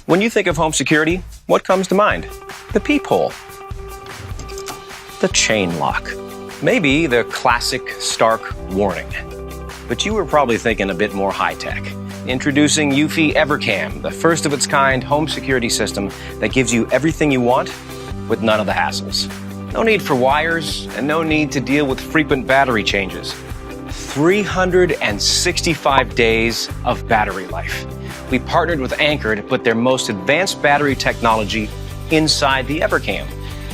When you think of home security, what comes to mind? The peephole, the chain lock, maybe the classic stark warning. But you were probably thinking a bit more high-tech. Introducing Eufy EverCam, the first of its kind home security system that gives you everything you want with none of the hassles. No need for wires and no need to deal with frequent battery changes. 365 days of battery life. We partnered with Anker to put their most advanced battery technology inside the EverCam,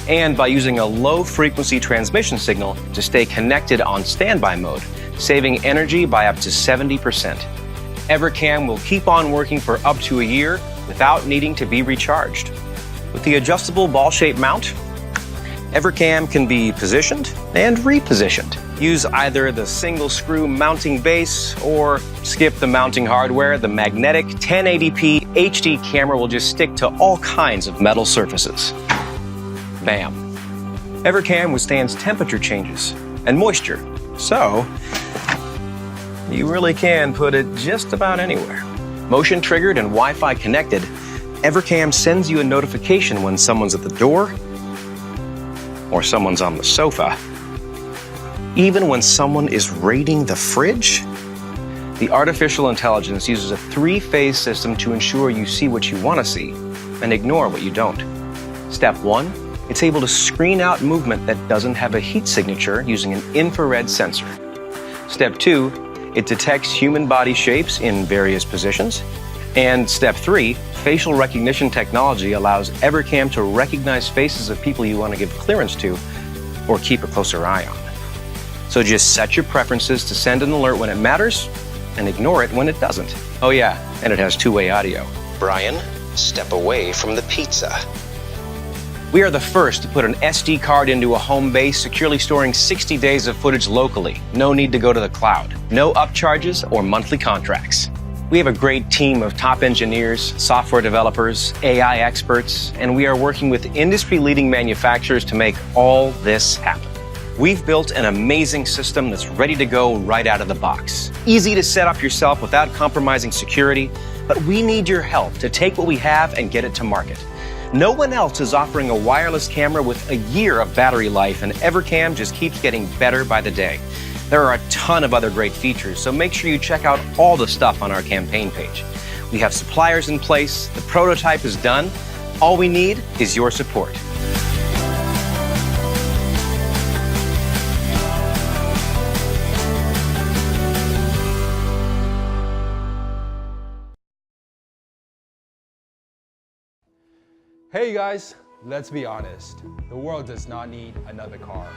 and by using a low-frequency transmission signal to stay connected on standby mode, saving energy by up to 70%. EverCam will keep on working for up to a year without needing to be recharged. With the adjustable ball-shaped mount, EverCam can be positioned and repositioned. Use either the single screw mounting base or skip the mounting hardware. The magnetic 1080p HD camera will just stick to all kinds of metal surfaces. Bam. EverCam withstands temperature changes and moisture, so you really can put it just about anywhere. Motion triggered and Wi-Fi connected, EverCam sends you a notification when someone's at the door or someone's on the sofa. Even when someone is raiding the fridge, the artificial intelligence uses a three-phase system to ensure you see what you want to see and ignore what you don't. Step 1, it's able to screen out movement that doesn't have a heat signature using an infrared sensor. Step 2, it detects human body shapes in various positions. And step 3, facial recognition technology allows EverCam to recognize faces of people you want to give clearance to or keep a closer eye on. So just set your preferences to send an alert when it matters and ignore it when it doesn't. Oh yeah, and it has two-way audio. Brian, step away from the pizza. We are the first to put an SD card into a home base, securely storing 60 days of footage locally. No need to go to the cloud. No upcharges or monthly contracts. We have a great team of top engineers, software developers, AI experts, and we are working with industry-leading manufacturers to make all this happen. We've built an amazing system that's ready to go right out of the box. Easy to set up yourself without compromising security, but we need your help to take what we have and get it to market. No one else is offering a wireless camera with a year of battery life, and EverCam just keeps getting better by the day. There are a ton of other great features, so make sure you check out all the stuff on our campaign page. We have suppliers in place, the prototype is done. All we need is your support. Hey guys, let's be honest. The world does not need another car.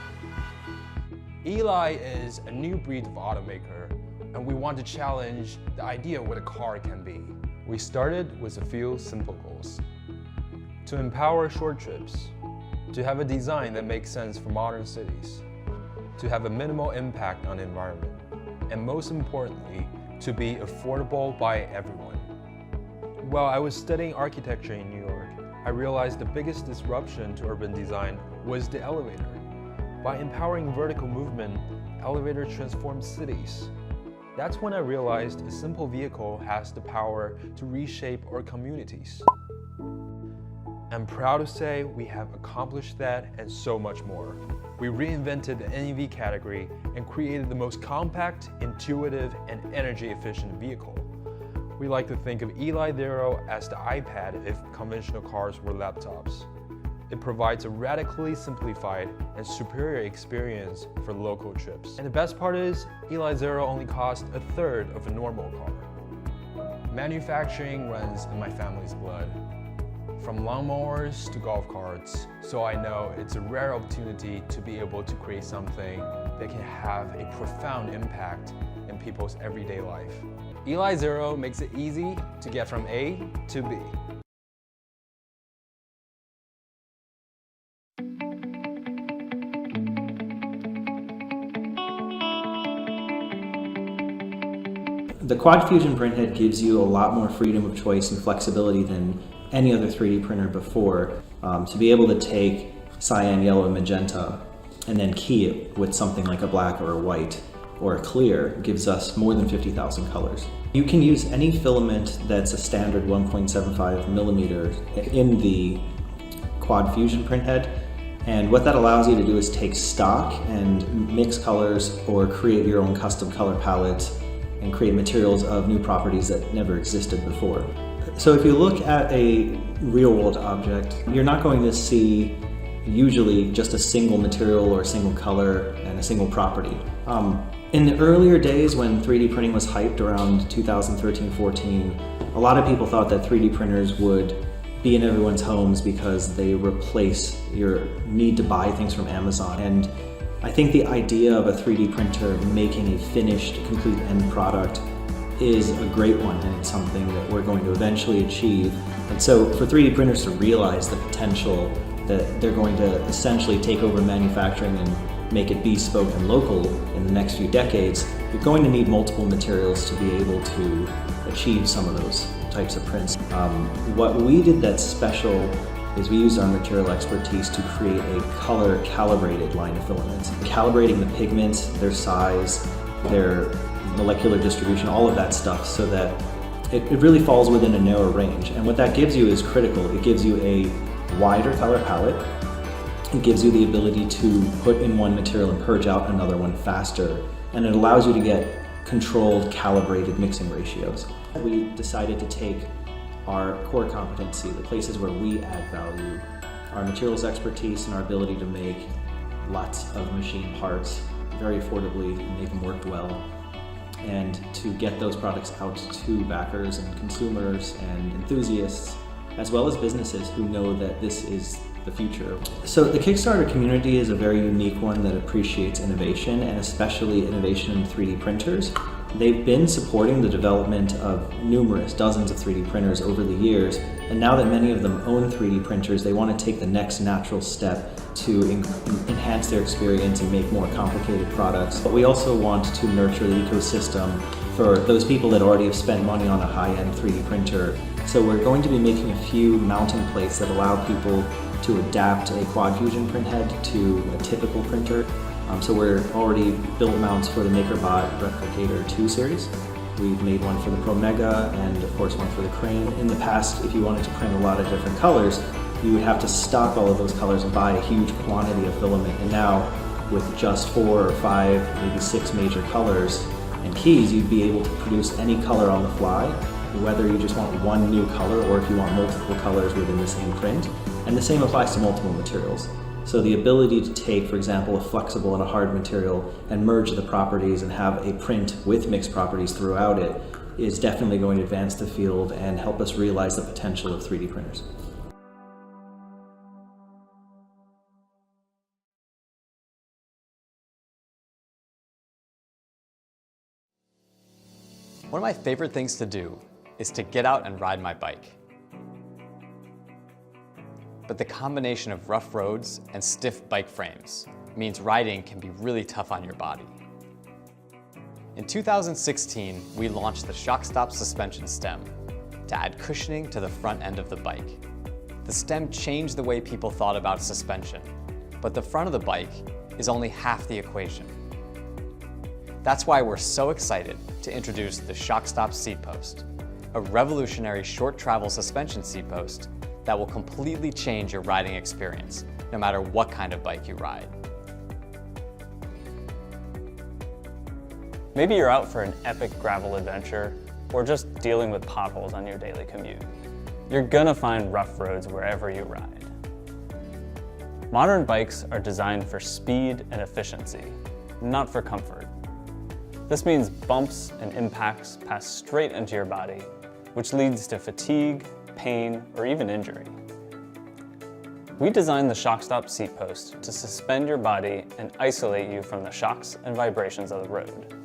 Eli is a new breed of automaker, and we want to challenge the idea of what a car can be. We started with a few simple goals. To empower short trips, to have a design that makes sense for modern cities, to have a minimal impact on the environment, and most importantly, to be affordable by everyone. While I was studying architecture in New York, I realized the biggest disruption to urban design was the elevator. By empowering vertical movement, elevators transform cities. That's when I realized a simple vehicle has the power to reshape our communities. I'm proud to say we have accomplished that and so much more. We reinvented the NEV category and created the most compact, intuitive, and energy-efficient vehicle. We like to think of Eli Zero as the iPad if conventional cars were laptops. It provides a radically simplified and superior experience for local trips. And the best part is, Eli Zero only costs a third of a normal car. Manufacturing runs in my family's blood. From lawnmowers to golf carts, so I know it's a rare opportunity to be able to create something that can have a profound impact in people's everyday life. Eli Zero makes it easy to get from A to B. The QuadFusion printhead gives you a lot more freedom of choice and flexibility than any other 3D printer before, to be able to take cyan, yellow, and magenta and then key it with something like a black or a white or clear gives us more than 50,000 colors. You can use any filament that's a standard 1.75 millimeter in the QuadFusion printhead, and what that allows you to do is take stock and mix colors or create your own custom color palettes and create materials of new properties that never existed before. So if you look at a real-world object, you're not going to see usually just a single material or a single color and a single property. In the earlier days when 3D printing was hyped around 2013-14, a lot of people thought that 3D printers would be in everyone's homes because they replace your need to buy things from Amazon. And I think the idea of a 3D printer making a finished, complete end product is a great one, and it's something that we're going to eventually achieve. And so for 3D printers to realize the potential that they're going to essentially take over manufacturing and make it bespoke and local in the next few decades, you're going to need multiple materials to be able to achieve some of those types of prints. What we did that's special is we used our material expertise to create a color calibrated line of filaments. Calibrating the pigments, their size, their molecular distribution, all of that stuff, so that it really falls within a narrow range. And what that gives you is critical. It gives you a wider color palette. It gives you the ability to put in one material and purge out another one faster. And it allows you to get controlled, calibrated mixing ratios. We decided to take our core competency, the places where we add value, our materials expertise and our ability to make lots of machine parts very affordably and make them work well, and to get those products out to backers and consumers and enthusiasts, as well as businesses who know that this is the future. So the Kickstarter community is a very unique one that appreciates innovation, and especially innovation in 3D printers. They've been supporting the development of dozens of 3D printers over the years, and now that many of them own 3D printers, they want to take the next natural step to enhance their experience and make more complicated products. But we also want to nurture the ecosystem for those people that already have spent money on a high-end 3D printer. So we're going to be making a few mounting plates that allow people to adapt a QuadFusion printhead to a typical printer. So we're already built mounts for the MakerBot Replicator 2 series. We've made one for the Pro Mega and of course one for the Crane. In the past, if you wanted to print a lot of different colors, you would have to stock all of those colors and buy a huge quantity of filament. And now with just 4 or 5, maybe 6 major colors and keys, you'd be able to produce any color on the fly, whether you just want one new color or if you want multiple colors within the same print. And the same applies to multiple materials. So the ability to take, for example, a flexible and a hard material and merge the properties and have a print with mixed properties throughout it is definitely going to advance the field and help us realize the potential of 3D printers. One of my favorite things to do is to get out and ride my bike. But the combination of rough roads and stiff bike frames means riding can be really tough on your body. In 2016, we launched the ShockStop suspension stem to add cushioning to the front end of the bike. The stem changed the way people thought about suspension, but the front of the bike is only half the equation. That's why we're so excited to introduce the ShockStop seat post, a revolutionary short travel suspension seat post that will completely change your riding experience, no matter what kind of bike you ride. Maybe you're out for an epic gravel adventure, or just dealing with potholes on your daily commute. You're gonna find rough roads wherever you ride. Modern bikes are designed for speed and efficiency, not for comfort. This means bumps and impacts pass straight into your body, which leads to fatigue, pain, or even injury. We designed the ShockStop seat post to suspend your body and isolate you from the shocks and vibrations of the road.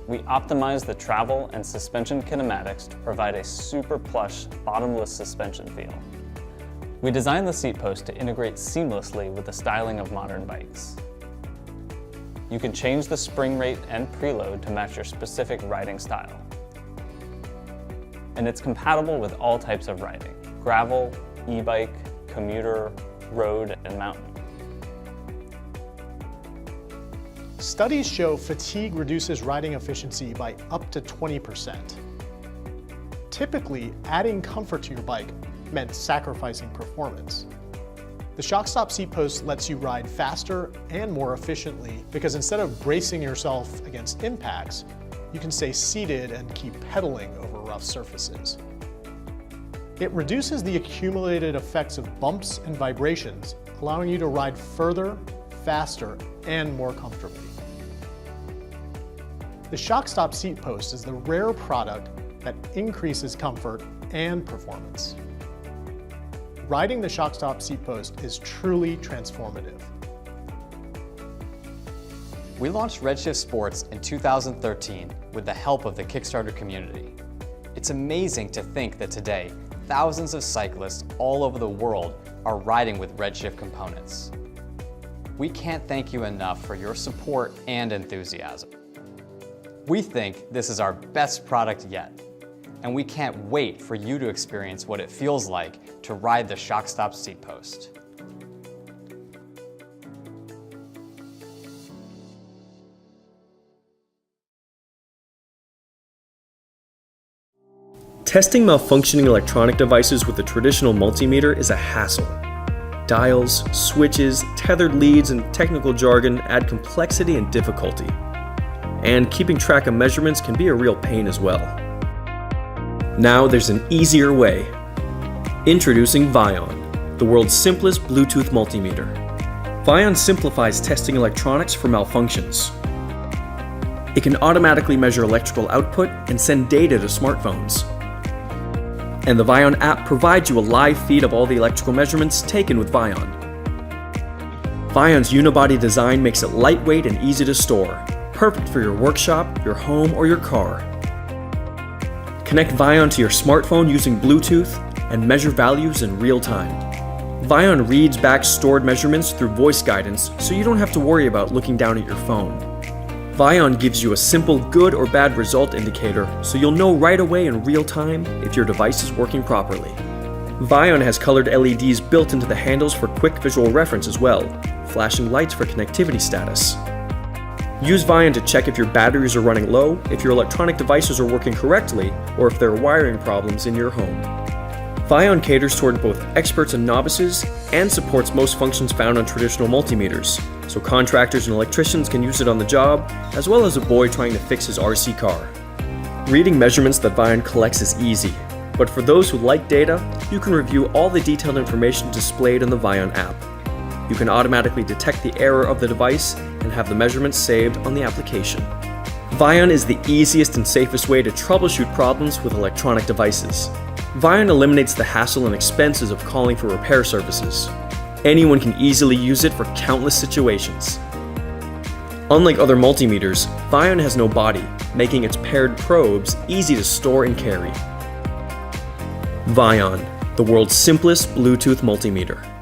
We optimized the travel and suspension kinematics to provide a super plush, bottomless suspension feel. We designed the seat post to integrate seamlessly with the styling of modern bikes. You can change the spring rate and preload to match your specific riding style. And it's compatible with all types of riding: gravel, e-bike, commuter, road, and mountain. Studies show fatigue reduces riding efficiency by up to 20%. Typically, adding comfort to your bike meant sacrificing performance. The ShockStop seat post lets you ride faster and more efficiently because instead of bracing yourself against impacts, you can stay seated and keep pedaling over rough surfaces. It reduces the accumulated effects of bumps and vibrations, allowing you to ride further, faster, and more comfortably. The ShockStop seat post is the rare product that increases comfort and performance. Riding the ShockStop seat post is truly transformative. We launched Redshift Sports in 2013 with the help of the Kickstarter community. It's amazing to think that today, thousands of cyclists all over the world are riding with Redshift components. We can't thank you enough for your support and enthusiasm. We think this is our best product yet, and we can't wait for you to experience what it feels like to ride the ShockStop seat post. Testing malfunctioning electronic devices with a traditional multimeter is a hassle. Dials, switches, tethered leads, and technical jargon add complexity and difficulty. And keeping track of measurements can be a real pain as well. Now there's an easier way. Introducing Vion, the world's simplest Bluetooth multimeter. Vion simplifies testing electronics for malfunctions. It can automatically measure electrical output and send data to smartphones. And the Vion app provides you a live feed of all the electrical measurements taken with Vion. Vion's unibody design makes it lightweight and easy to store, perfect for your workshop, your home, or your car. Connect Vion to your smartphone using Bluetooth and measure values in real time. Vion reads back stored measurements through voice guidance, so you don't have to worry about looking down at your phone. Vion gives you a simple good or bad result indicator, so you'll know right away in real time if your device is working properly. Vion has colored LEDs built into the handles for quick visual reference as well, flashing lights for connectivity status. Use Vion to check if your batteries are running low, if your electronic devices are working correctly, or if there are wiring problems in your home. Vion caters toward both experts and novices, and supports most functions found on traditional multimeters, so contractors and electricians can use it on the job, as well as a boy trying to fix his RC car. Reading measurements that Vion collects is easy, but for those who like data, you can review all the detailed information displayed in the Vion app. You can automatically detect the error of the device and have the measurements saved on the application. Vion is the easiest and safest way to troubleshoot problems with electronic devices. Vion eliminates the hassle and expenses of calling for repair services. Anyone can easily use it for countless situations. Unlike other multimeters, Vion has no body, making its paired probes easy to store and carry. Vion, the world's simplest Bluetooth multimeter.